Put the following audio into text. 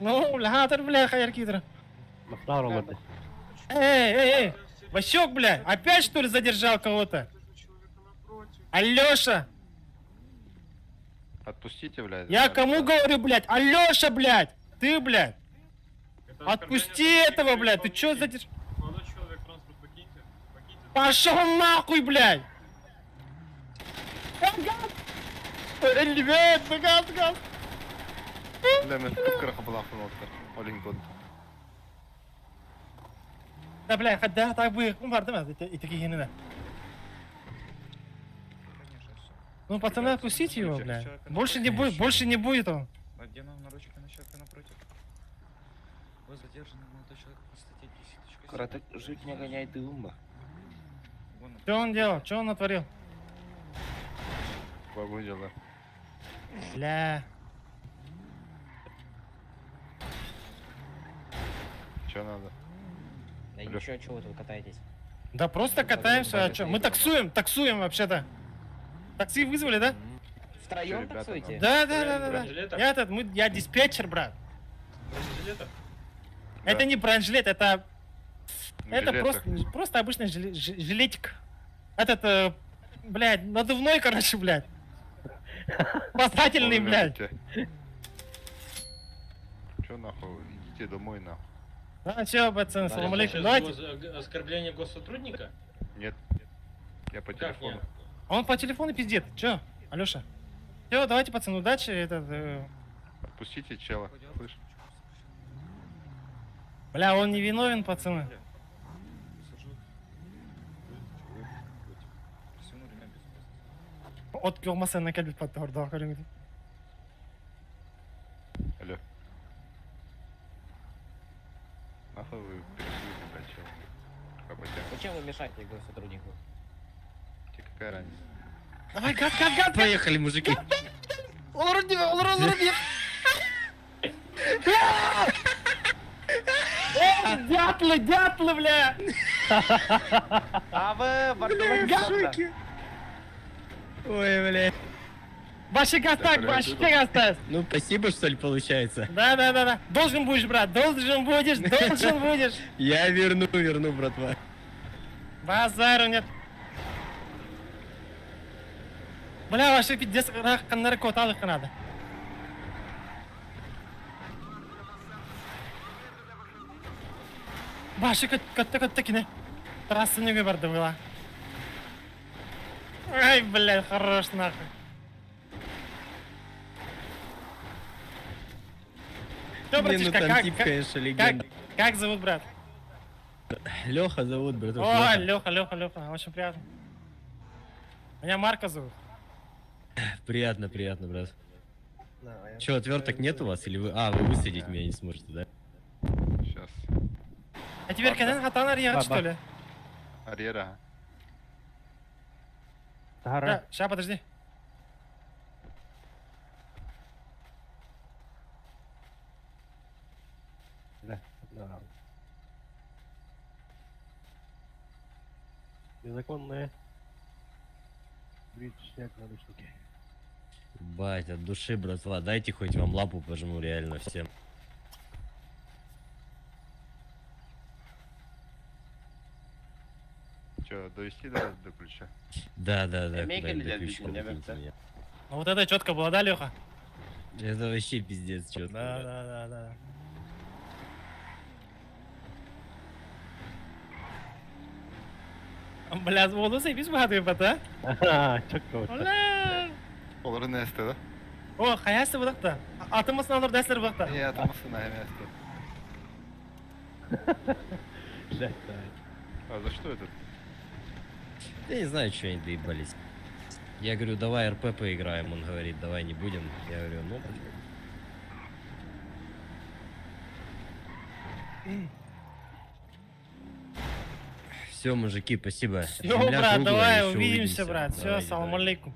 Ну, бля, бля, хайерки тра. Махнар олады. Эй! Васек, бля, опять что ли задержал кого-то? Алёша! Отпустите, блядь. Я кому говорю, блядь? Алёша, блядь! Ты, блядь! Отпусти этого, блядь! Ты чё задержал? Молодой человек, транспорт покиньте. Пошел нахуй, блядь! Ребят, газ! Бля, мен кыпкыракка булактын отур. Олимпиад. Да, бля, хотя так бы бар, да, и такие не. Ну, пацаны, отпустите его, блядь. Больше не будет он. Надену наручники на человека напротив. Вы задержаны, молодой человек, по статье 10.7. Короток, жить не гоняй, ты умба. Что он делал? Что он натворил? Бабу дела. Бля. Чё надо? Да ничего, чего вы тут катаетесь? Да просто катаемся, а чё? Мы таксуем вообще-то. Такси вызвали, да? Втроем Ребята, таксуете? Да. Бронежилетов? Я диспетчер, брат. Бронежилетов? Это не бронежилет, это Жилеток. просто обычный жилетик. Этот, блядь, надувной, короче, блядь. Спасательный, блядь. Чё нахуй? Идите домой нахуй. А чё, пацаны, салам алейкум. Давайте. Оскорбление госсотрудника? Нет. Я по Как телефону. нет? Он по телефону пиздит. Чё, Алёша? Всё, давайте, пацаны, удачи. Отпустите чела. Слышь? Бля, он не виновен, пацаны. От кылмасына келип калды ордого көрүңүз. Алло. Нахуй вы пересудите, блядь, чел? Работяга. Зачем вы мешаете госсотруднику? Тебе какая разница? Давай, гад! Поехали, мужики. Дятлы, бля! А вы, бардовый Ой, блядь. Ваши газ так, бля, ваши ты газ так. Ну, спасибо, что ли, получается. Да. Должен будешь, брат, должен будешь. Я верну, братва. Базару нет. Бля, ваши пиздец, наркот, алых надо. Ваши такие, трассы не выборда была. Ай, блядь, хорош нахуй. Что, Не, ну братишка, там тип, конечно, легенда. как зовут, брат? Леха зовут, братуш. О, Леха. Леха, очень приятно. Меня Марка зовут. Приятно, брат. Че, отверток нет у вас? Или вы... А, вы высадить меня не сможете, да? Сейчас. А теперь Канен Хатан Арьерат, что ли? Арьера. Сейчас, подожди. Да. Незаконное. Брить, снять наручники. Бать, от души, братва. Дайте хоть вам лапу пожму, реально, всем. Чё, довести до ключа? Да. Мейка куда-нибудь летят, ключиком видно, киньте да? меня. Ну вот это четко было, да, Леха? Это вообще пиздец, чё. Да. Бля, oldu biz mi hadi bata? Çok korktu. Bля. Олар несте, да? О, хаясы бұдақта. Атымысын алыр дәстер бұдақта. Не, атамасына несте. А за что этот? Я не знаю, что они доебались. Я говорю, давай РП поиграем. Он говорит, давай не будем. Я говорю, ну... Все, мужики, спасибо. Все, Земля брат, круглая, давай еще увидимся, увидимся. брат. Все, Давайте, салам давай. алейкум.